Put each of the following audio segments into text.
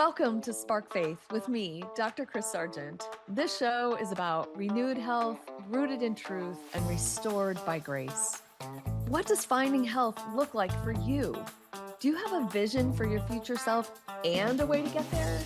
Welcome to Spark Faith with me, Dr. Kris Sargent. This show is about renewed health, rooted in truth, and restored by grace. What does finding health look like for you? Do you have a vision for your future self and a way to get there?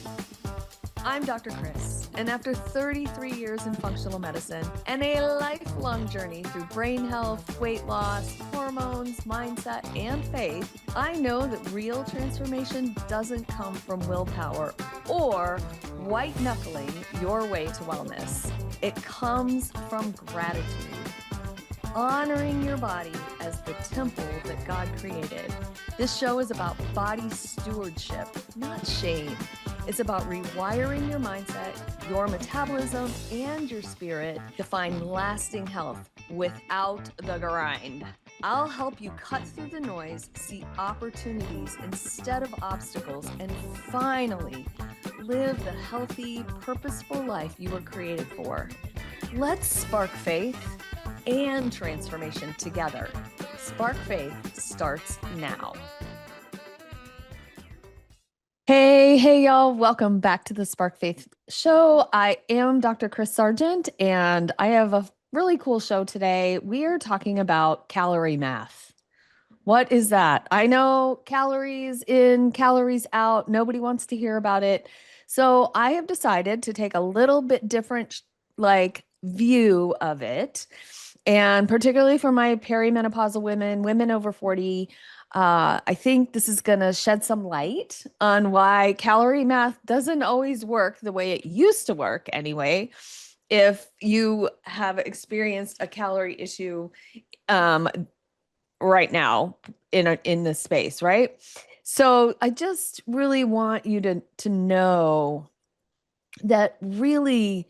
I'm Dr. Kris, and after 33 years in functional medicine and a lifelong journey through brain health, weight loss, hormones, mindset, and faith, I know that real transformation doesn't come from willpower or white-knuckling your way to wellness. It comes from gratitude, honoring your body as the temple that God created. This show is about body stewardship, not shame. It's about rewiring your mindset, your metabolism, and your spirit to find lasting health without the grind. I'll help you cut through the noise, see opportunities instead of obstacles, and finally live the healthy, purposeful life you were created for. Let's spark faith and transformation together. Spark Faith starts now. Hey, y'all. Welcome back to the Spark Faith Show. I am Dr. Kris Sargent, and I have a really cool show today. We are talking about calorie math. What is that? I know calories in, calories out. Nobody wants to hear about it. So I have decided to take a little bit different, view of it. And particularly for my perimenopausal women over 40, I think this is going to shed some light on why calorie math doesn't always work the way it used to work anyway. If you have experienced a calorie issue right now in this space, right? So I just really want you to know that really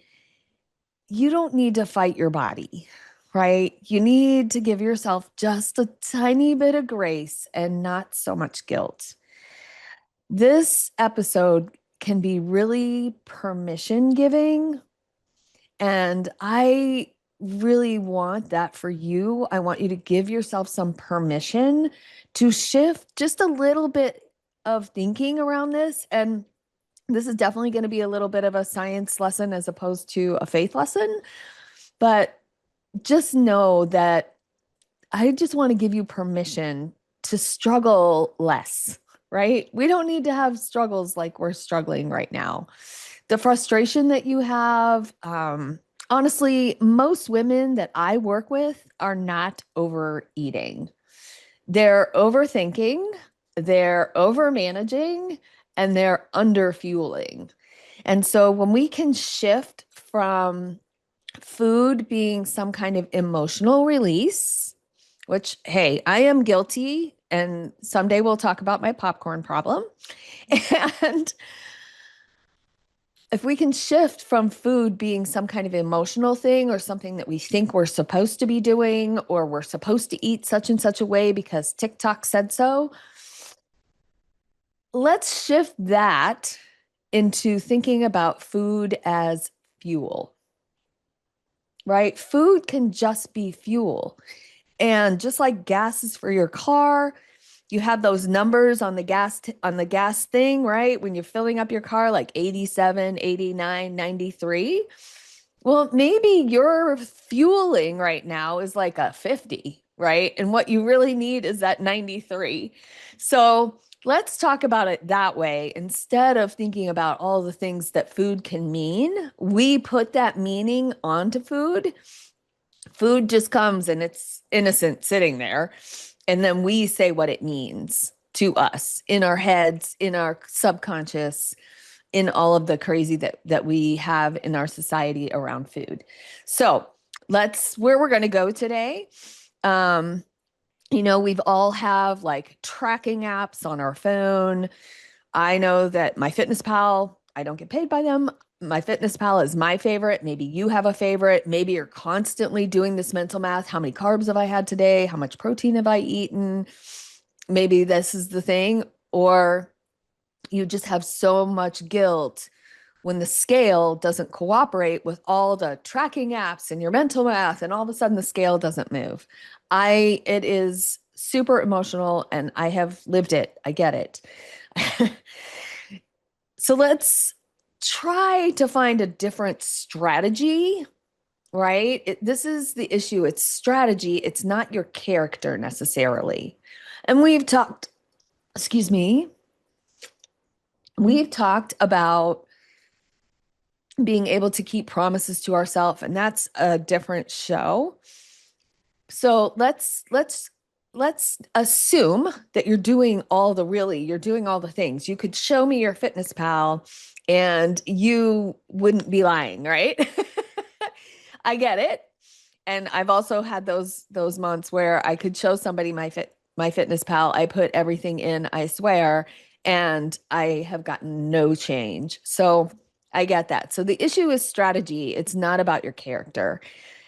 you don't need to fight your body. Right? You need to give yourself just a tiny bit of grace and not so much guilt. This episode can be really permission giving. And I really want that for you. I want you to give yourself some permission to shift just a little bit of thinking around this. And this is definitely going to be a little bit of a science lesson as opposed to a faith lesson. But just know that I just want to give you permission to struggle less, right? We don't need to have struggles like we're struggling right now. The frustration that you have, honestly, most women that I work with are not overeating. They're overthinking, they're overmanaging, and they're underfueling. And so when we can shift from food being some kind of emotional release, which, hey, I am guilty, and someday we'll talk about my popcorn problem. And if we can shift from food being some kind of emotional thing or something that we think we're supposed to be doing, or we're supposed to eat such and such a way because TikTok said so, let's shift that into thinking about food as fuel. Right? Food can just be fuel. And just like gas is for your car, you have those numbers on the gas thing, right? When you're filling up your car, like 87, 89, 93. Well, maybe your fueling right now is like a 50, right? And what you really need is that 93. So let's talk about it that way. Instead of thinking about all the things that food can mean, we put that meaning onto food. Food just comes and it's innocent sitting there. And then we say what it means to us in our heads, in our subconscious, in all of the crazy that we have in our society around food. So that's where we're going to go today. We've all have like tracking apps on our phone. I know that MyFitnessPal, I don't get paid by them. MyFitnessPal is my favorite. Maybe you have a favorite. Maybe you're constantly doing this mental math. How many carbs have I had today? How much protein have I eaten? Maybe this is the thing. Or you just have so much guilt when the scale doesn't cooperate with all the tracking apps and your mental math, and all of a sudden the scale doesn't move. It is super emotional, and I have lived it. I get it. So let's try to find a different strategy, right? This is the issue. It's strategy. It's not your character necessarily. And excuse me, we've talked about being able to keep promises to ourselves, and that's a different show. So let's assume that you're doing all the things. You could show me your fitness pal and you wouldn't be lying, right? I get it. And I've also had those months where I could show somebody my fitness pal. I put everything in, I swear, and I have gotten no change. So I get that. So the issue is strategy. It's not about your character.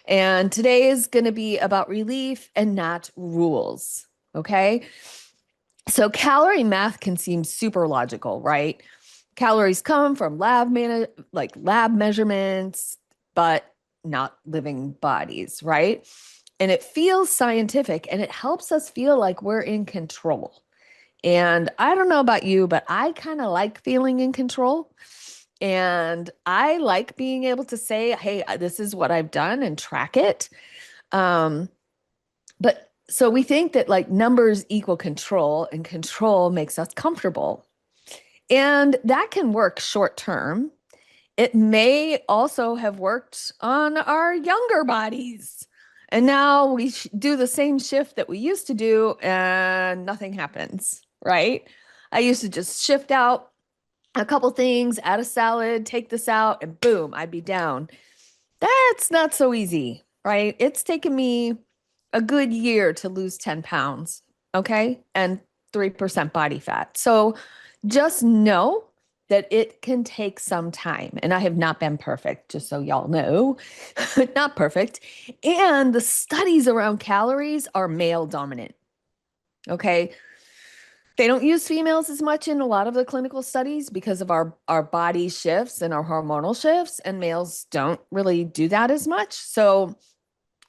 And today is going to be about relief and not rules. Okay. So calorie math can seem super logical, right? Calories come from lab measurements, but not living bodies, right? And it feels scientific and it helps us feel like we're in control. And I don't know about you, but I kind of like feeling in control. And I like being able to say, hey, this is what I've done and track it. But so we think that like numbers equal control and control makes us comfortable. And that can work short term. It may also have worked on our younger bodies. And now we do the same shift that we used to do and nothing happens, right? I used to just shift out a couple things, add a salad, take this out, and boom, I'd be down. That's not so easy, right? It's taken me a good year to lose 10 pounds, okay? And 3% body fat. So just know that it can take some time. And I have not been perfect, just so y'all know, not perfect. And the studies around calories are male dominant, okay? They don't use females as much in a lot of the clinical studies because of our body shifts and our hormonal shifts, and males don't really do that as much. So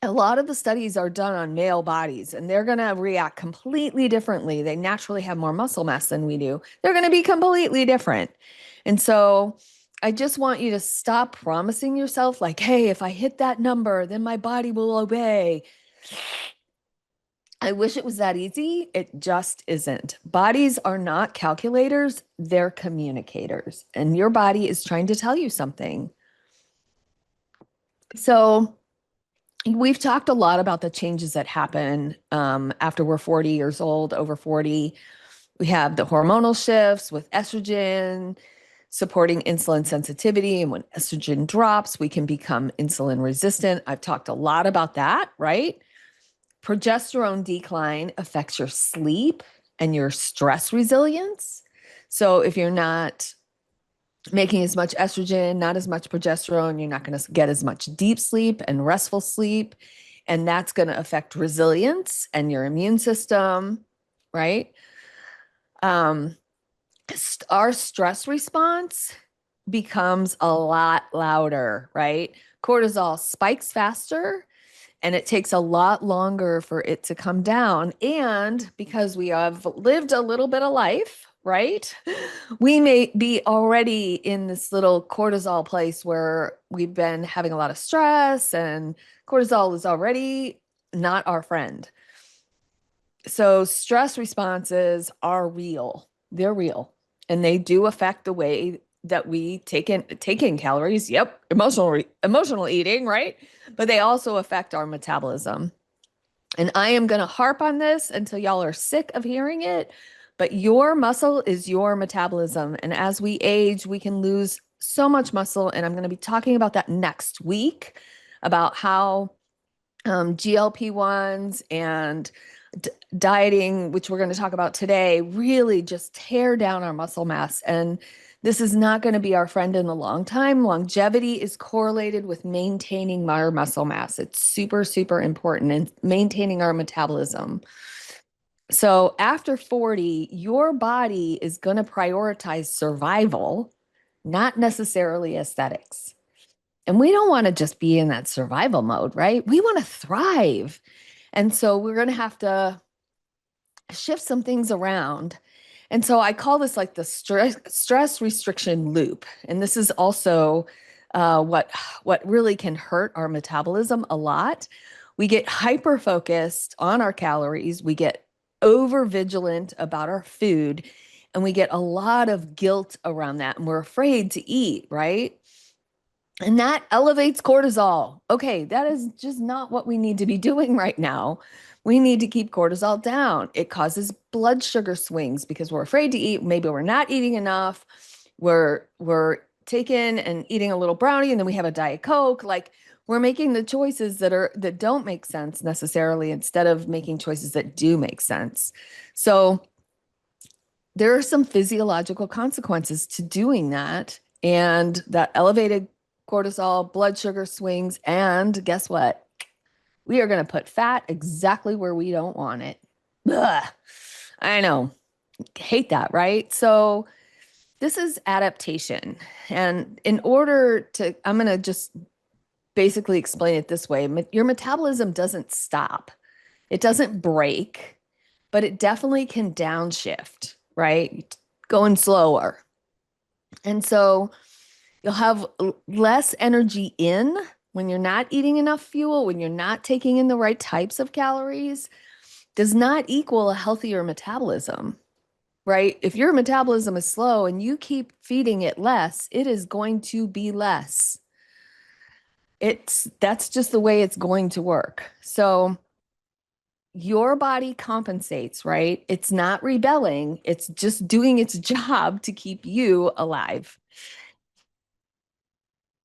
a lot of the studies are done on male bodies, and they're going to react completely differently. They naturally have more muscle mass than we do. They're going to be completely different. And so I just want you to stop promising yourself like, hey, if I hit that number, then my body will obey. I wish it was that easy. It just isn't. Bodies are not calculators, they're communicators, and your body is trying to tell you something. So, we've talked a lot about the changes that happen after we're 40 years old, over 40. We have the hormonal shifts with estrogen supporting insulin sensitivity. And when estrogen drops, we can become insulin resistant. I've talked a lot about that, right? Progesterone decline affects your sleep and your stress resilience. So if you're not making as much estrogen, not as much progesterone, you're not going to get as much deep sleep and restful sleep. And that's going to affect resilience and your immune system, right? Our stress response becomes a lot louder, right? Cortisol spikes faster and it takes a lot longer for it to come down. And because we have lived a little bit of life, right? We may be already in this little cortisol place where we've been having a lot of stress, and cortisol is already not our friend. So stress responses are real. They're real. And they do affect the way that we take in calories. Yep, emotional eating, right? But they also affect our metabolism. And I am going to harp on this until y'all are sick of hearing it. But your muscle is your metabolism. And as we age, we can lose so much muscle. And I'm going to be talking about that next week, about how GLP-1s and dieting, which we're going to talk about today, really just tear down our muscle mass. And this is not going to be our friend in the long time. Longevity is correlated with maintaining our muscle mass. It's super, super important in maintaining our metabolism. So after 40, your body is going to prioritize survival, not necessarily aesthetics. And we don't want to just be in that survival mode, right? We want to thrive. And so we're going to have to shift some things around. And so I call this like the stress restriction loop. And this is also what really can hurt our metabolism a lot. We get hyper focused on our calories. We get over vigilant about our food, and we get a lot of guilt around that. And we're afraid to eat, right? And that elevates cortisol. Okay, that is just not what we need to be doing right now. We need to keep cortisol down. It causes blood sugar swings because we're afraid to eat. Maybe we're not eating enough. We're taking and eating a little brownie, and then we have a Diet Coke. Like, we're making the choices that don't make sense necessarily, instead of making choices that do make sense. So there are some physiological consequences to doing that, and that elevated cortisol, blood sugar swings, and guess what? We are going to put fat exactly where we don't want it. Ugh. I know. Hate that, right? So this is adaptation. And in order to, I'm going to just basically explain it this way. Your metabolism doesn't stop. It doesn't break, but it definitely can downshift, right? Going slower. And so you'll have less energy in when you're not eating enough fuel, when you're not taking in the right types of calories, does not equal a healthier metabolism, right? If your metabolism is slow and you keep feeding it less, it is going to be less. That's just the way it's going to work. So your body compensates, right? It's not rebelling. It's just doing its job to keep you alive.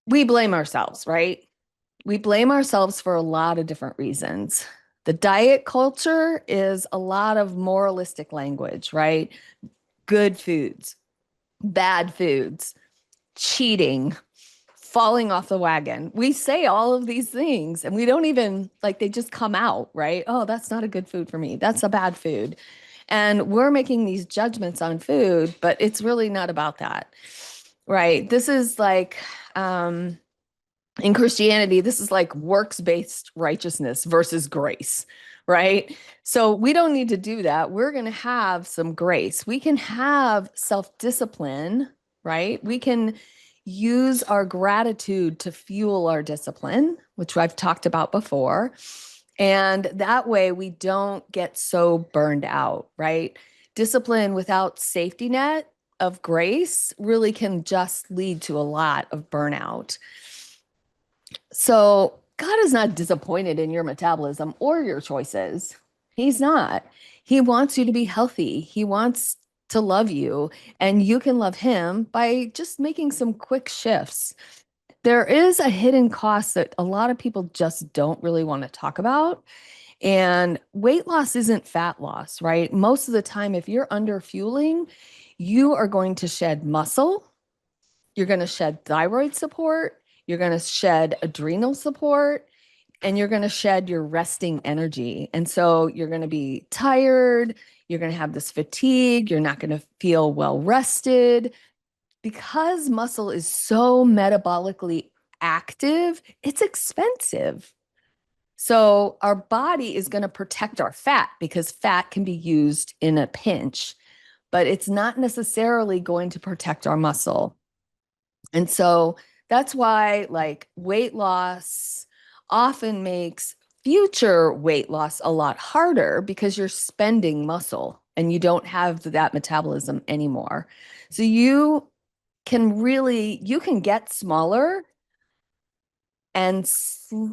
We blame ourselves, right? We blame ourselves for a lot of different reasons. The diet culture is a lot of moralistic language, right? Good foods, bad foods, cheating, falling off the wagon. We say all of these things and we don't even, like, they just come out, right? Oh, that's not a good food for me. That's a bad food. And we're making these judgments on food, but it's really not about that, right? This is like, in Christianity, this is like works-based righteousness versus grace, right? So we don't need to do that. We're going to have some grace. We can have self-discipline, right? We can use our gratitude to fuel our discipline, which I've talked about before. And that way we don't get so burned out, right? Discipline without safety net of grace really can just lead to a lot of burnout. So God is not disappointed in your metabolism or your choices. He's not. He wants you to be healthy. He wants to love you, and you can love him by just making some quick shifts. There is a hidden cost that a lot of people just don't really want to talk about. And weight loss isn't fat loss, right? Most of the time, if you're under fueling, you are going to shed muscle, you're going to shed thyroid support, you're going to shed adrenal support, and you're going to shed your resting energy. And so you're going to be tired, you're going to have this fatigue, you're not going to feel well rested. Because muscle is so metabolically active, it's expensive. So our body is going to protect our fat because fat can be used in a pinch, but it's not necessarily going to protect our muscle. And so that's why, like, weight loss often makes future weight loss a lot harder because you're spending muscle and you don't have that metabolism anymore. So you can get smaller and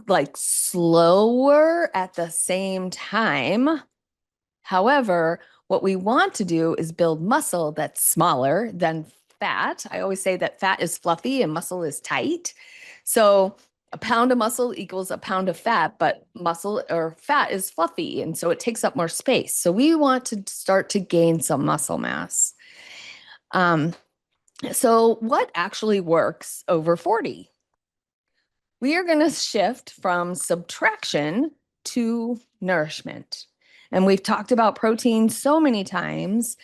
like slower at the same time. However, what we want to do is build muscle that's smaller than fat. I always say that fat is fluffy and muscle is tight. So a pound of muscle equals a pound of fat, but muscle or fat is fluffy, and so it takes up more space. So we want to start to gain some muscle mass. So what actually works over 40? We are going to shift from subtraction to nourishment. And we've talked about protein so many times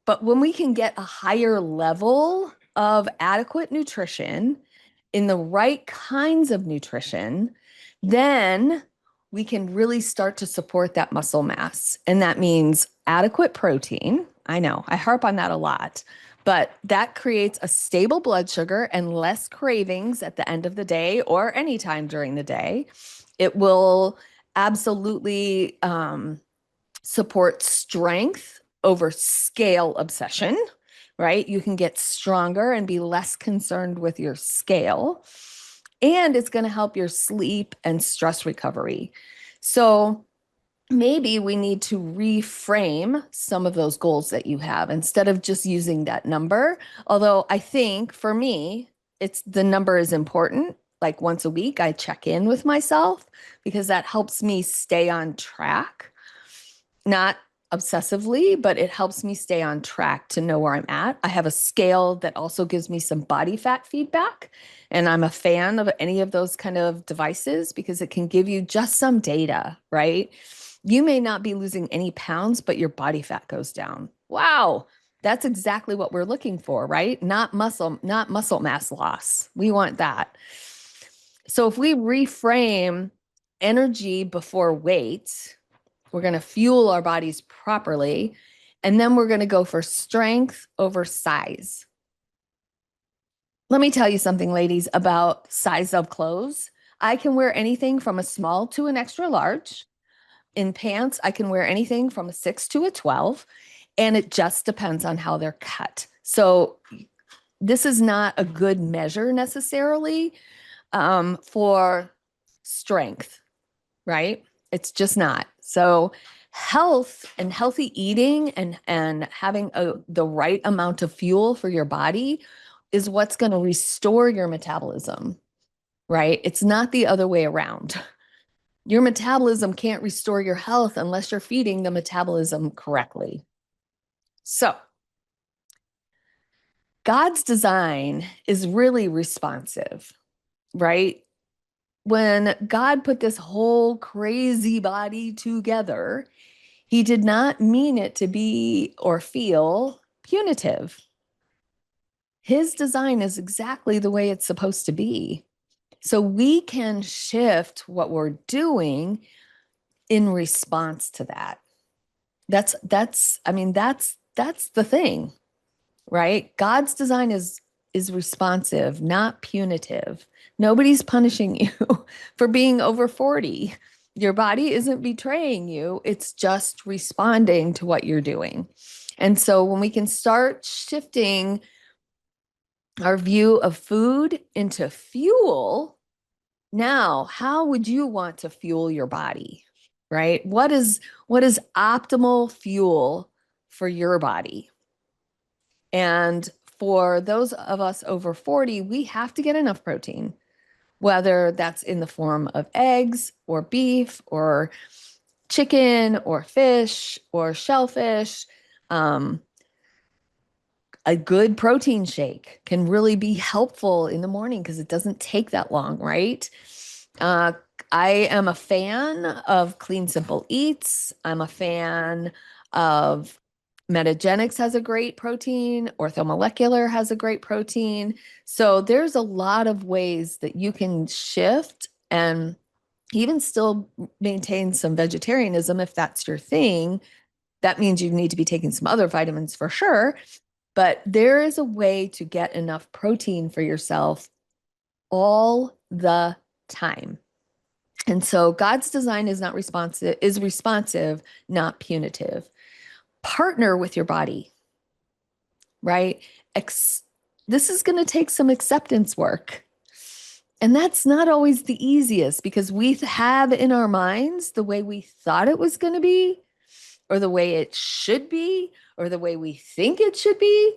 but when we can get a higher level of adequate nutrition in the right kinds of nutrition, then we can really start to support that muscle mass. And that means adequate protein. I know I harp on that a lot, but that creates a stable blood sugar and less cravings at the end of the day or anytime during the day. It will absolutely support strength over scale obsession, right? You can get stronger and be less concerned with your scale. And it's going to help your sleep and stress recovery. So maybe we need to reframe some of those goals that you have instead of just using that number. Although I think for me, it's the number is important. Like once a week, I check in with myself because that helps me stay on track, not obsessively, but it helps me stay on track to know where I'm at. I have a scale that also gives me some body fat feedback. And I'm a fan of any of those kind of devices because it can give you just some data, right? You may not be losing any pounds, but your body fat goes down. Wow. That's exactly what we're looking for, right? Not muscle mass loss. We want that. So if we reframe energy before weight, we're going to fuel our bodies properly. And then we're going to go for strength over size. Let me tell you something, ladies, about size of clothes. I can wear anything from a small to an extra large. In pants, I can wear anything from a 6 to a 12. And it just depends on how they're cut. So this is not a good measure necessarily for strength, right? It's just not. So health and healthy eating and having the right amount of fuel for your body is what's going to restore your metabolism, right? It's not the other way around. Your metabolism can't restore your health unless you're feeding the metabolism correctly. So God's design is really responsive, right? When God put this whole crazy body together, he did not mean it to be or feel punitive. His design is exactly the way it's supposed to be. So we can shift what we're doing in response to that. That's the thing, right? God's design is responsive, not punitive. Nobody's punishing you for being over 40. Your body isn't betraying you. It's just responding to what you're doing. And so when we can start shifting our view of food into fuel, now, how would you want to fuel your body? Right? What is optimal fuel for your body? And for those of us over 40, we have to get enough protein, whether that's in the form of eggs or beef or chicken or fish or shellfish. A good protein shake can really be helpful in the morning because it doesn't take that long, right? Uh, I am a fan of Clean Simple Eats. I'm a fan of Metagenics has a great protein. Orthomolecular has a great protein. So there's a lot of ways that you can shift and even still maintain some vegetarianism if that's your thing. That means you need to be taking some other vitamins for sure. But there is a way to get enough protein for yourself all the time. And so God's design is responsive, not punitive. Partner with your body, right? This is going to take some acceptance work. And that's not always the easiest because we have in our minds the way we thought it was going to be, or the way it should be, or the way we think it should be.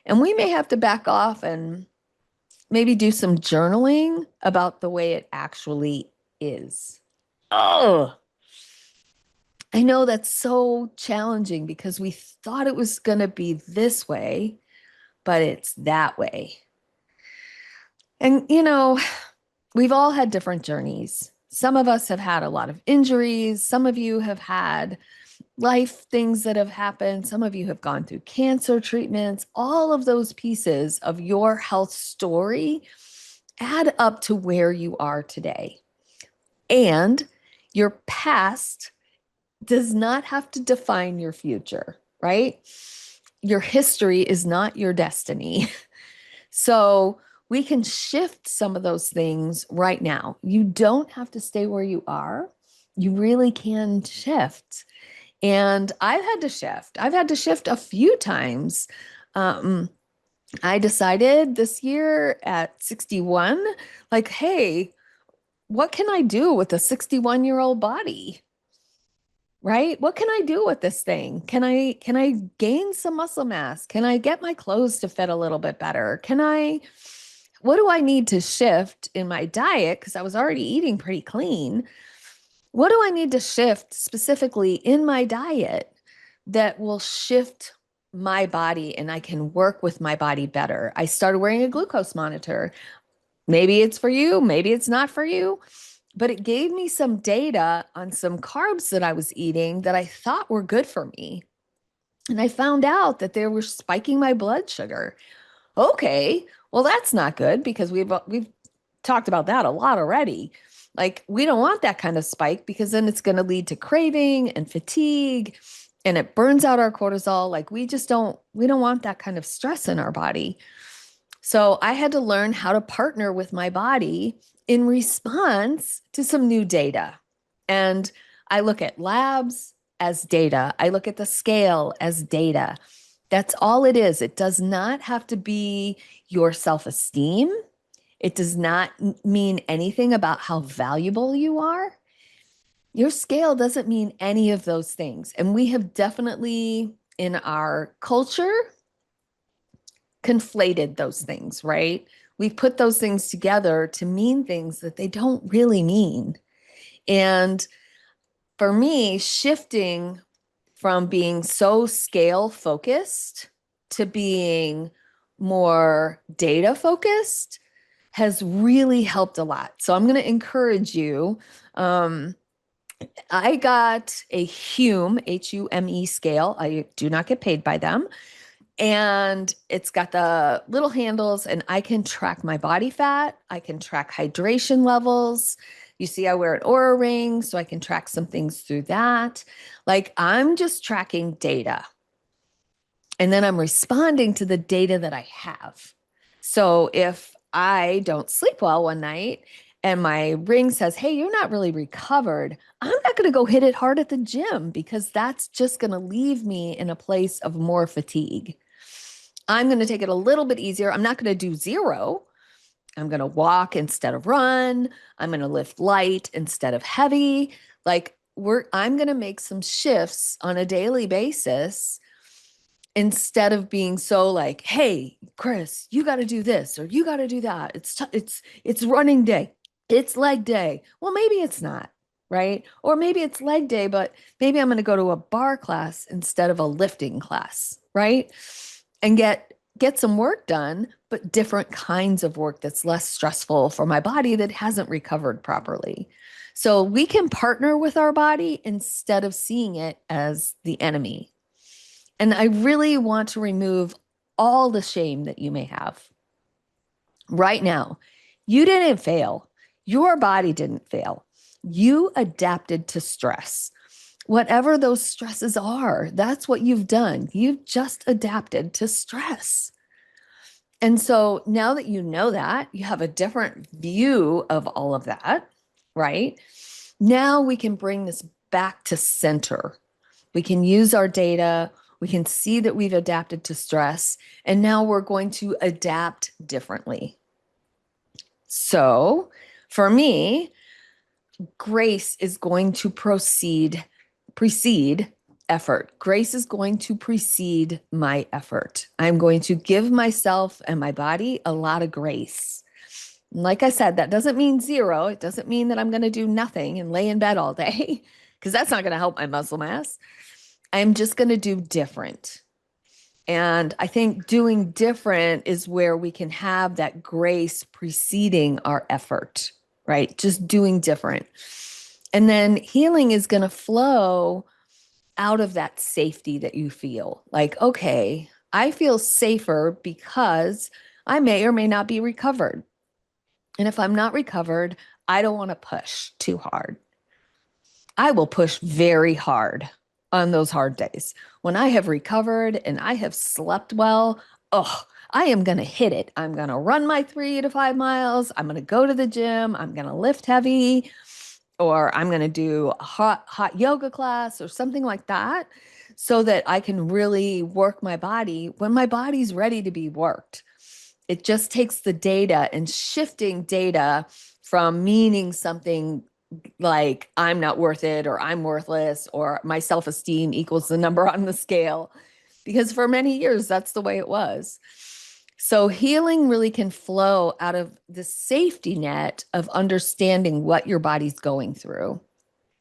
And we may have to back off and maybe do some journaling about the way it actually is. Oh, I know that's so challenging because we thought it was going to be this way, but it's that way. And, we've all had different journeys. Some of us have had a lot of injuries. Some of you have had life things that have happened. Some of you have gone through cancer treatments. All of those pieces of your health story add up to where you are today. And your past does not have to define your future, right? Your history is not your destiny. So we can shift some of those things right now. You don't have to stay where you are. You really can shift. And I've had to shift. I've had to shift a few times. Um, I decided this year at 61, like, hey, what can I do with a 61-year-old body? Right? What can I do with this thing? Can I gain some muscle mass? Can I get my clothes to fit a little bit better? What do I need to shift in my diet? Because I was already eating pretty clean. What do I need to shift specifically in my diet that will shift my body and I can work with my body better? I started wearing a glucose monitor. Maybe it's for you, maybe it's not for you, but it gave me some data on some carbs that I was eating that I thought were good for me. And I found out that they were spiking my blood sugar. Okay, well that's not good because we've talked about that a lot already. Like we don't want that kind of spike because then it's going to lead to craving and fatigue and it burns out our cortisol. Like we don't want that kind of stress in our body. So I had to learn how to partner with my body in response to some new data. And I look at labs as data, I look at the scale as data. That's all it is. It does not have to be your self esteem. It does not mean anything about how valuable you are. Your scale doesn't mean any of those things. And we have definitely in our culture conflated those things, right? We've put those things together to mean things that they don't really mean. And for me, shifting from being so scale focused to being more data focused has really helped a lot. So I'm going to encourage you. I got a Hume, Hume scale. I do not get paid by them. And it's got the little handles, and I can track my body fat. I can track hydration levels. You see, I wear an Oura ring, so I can track some things through that. Like I'm just tracking data. And then I'm responding to the data that I have. So if I don't sleep well one night and my ring says, hey, you're not really recovered, I'm not going to go hit it hard at the gym because that's just going to leave me in a place of more fatigue. I'm going to take it a little bit easier. I'm not going to do zero. I'm going to walk instead of run. I'm going to lift light instead of heavy. I'm going to make some shifts on a daily basis instead of being so like, hey, Kris, you got to do this or you got to do that. It's running day. It's leg day. Well, maybe it's not, right? Or maybe it's leg day, but maybe I'm going to go to a bar class instead of a lifting class, right? And get some work done, but different kinds of work that's less stressful for my body that hasn't recovered properly. So we can partner with our body instead of seeing it as the enemy. And I really want to remove all the shame that you may have right now. You didn't fail. Your body didn't fail. You adapted to stress. Whatever those stresses are, that's what you've done. You've just adapted to stress. And so now that you know that, you have a different view of all of that, right? Now we can bring this back to center. We can use our data. We can see that we've adapted to stress, and now we're going to adapt differently. So for me, grace is going to precede effort. Grace is going to precede my effort. I'm going to give myself and my body a lot of grace. Like I said, that doesn't mean zero. It doesn't mean that I'm going to do nothing and lay in bed all day because that's not going to help my muscle mass. I'm just going to do different. And I think doing different is where we can have that grace preceding our effort, right? Just doing different. And then healing is going to flow out of that safety that you feel. Like, okay, I feel safer because I may or may not be recovered. And if I'm not recovered, I don't want to push too hard. I will push very hard on those hard days. When I have recovered and I have slept well, oh, I am going to hit it. I'm going to run my 3 to 5 miles. I'm going to go to the gym. I'm going to lift heavy, or I'm going to do a hot yoga class or something like that, so that I can really work my body when my body's ready to be worked. It just takes the data and shifting data from meaning something like I'm not worth it, or I'm worthless, or my self-esteem equals the number on the scale. Because for many years, that's the way it was. So healing really can flow out of the safety net of understanding what your body's going through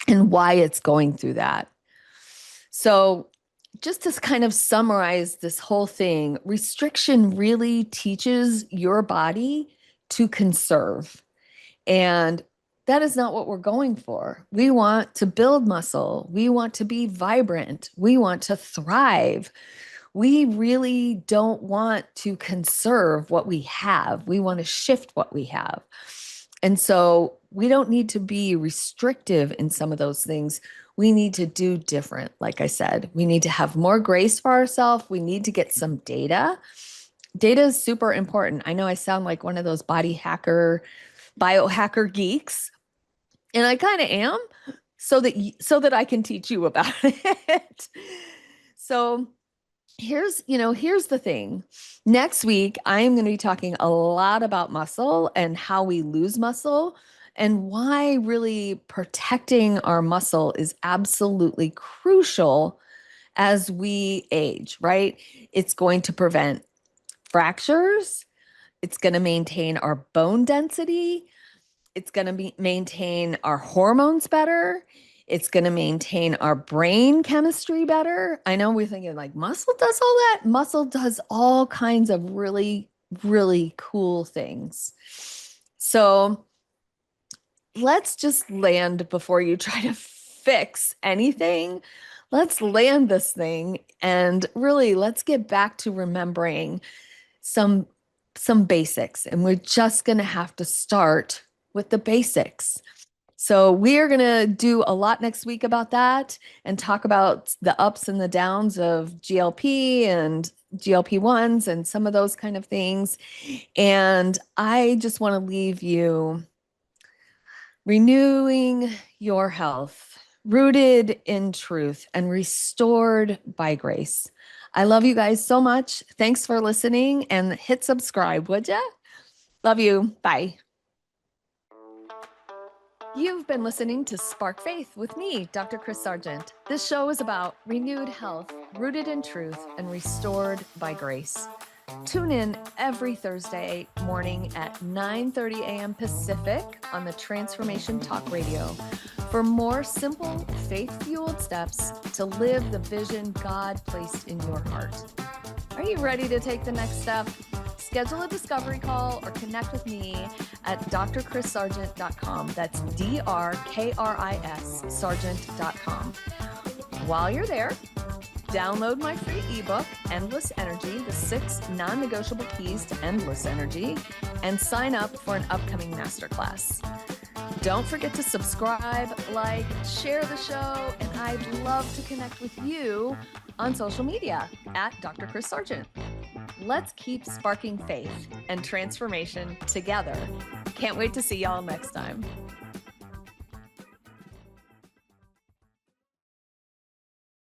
and why it's going through that. So just to kind of summarize this whole thing, restriction really teaches your body to conserve. And that is not what we're going for. We want to build muscle. We want to be vibrant. We want to thrive. We really don't want to conserve what we have. We want to shift what we have. And so we don't need to be restrictive in some of those things. We need to do different. Like I said, we need to have more grace for ourselves. We need to get some data. Data is super important. I know I sound like one of those biohacker geeks, and I kind of am, so that I can teach you about it. So here's the thing. Next week, I am going to be talking a lot about muscle and how we lose muscle, and why really protecting our muscle is absolutely crucial as we age, right? It's going to prevent fractures. It's going to maintain our bone density. It's going to maintain our hormones better. It's going to maintain our brain chemistry better. I know we're thinking like muscle does all that. Muscle does all kinds of really, really cool things. So let's just land before you try to fix anything. Let's land this thing, and really let's get back to remembering some basics. And we're just going to have to start with the basics. So we're going to do a lot next week about that, and talk about the ups and the downs of GLP and GLP-1s and some of those kind of things. And I just want to leave you renewing your health, rooted in truth and restored by grace. I love you guys so much. Thanks for listening, and hit subscribe, would ya? Love you. Bye. You've been listening to Spark Faith with me, Dr. Kris Sargent. This show is about renewed health, rooted in truth, and restored by grace. Tune in every Thursday morning at 9:30 a.m. Pacific on the Transformation Talk Radio for more simple, faith-fueled steps to live the vision God placed in your heart. Are you ready to take the next step? Schedule a discovery call or connect with me at drkrissargent.com. That's DRKRIS Sargent.com. While you're there, download my free ebook, Endless Energy, the 6 non-negotiable keys to endless energy, and sign up for an upcoming masterclass. Don't forget to subscribe, like, share the show, and I'd love to connect with you on social media at Dr. Kris Sargent. Let's keep sparking faith and transformation together. Can't wait to see y'all next time.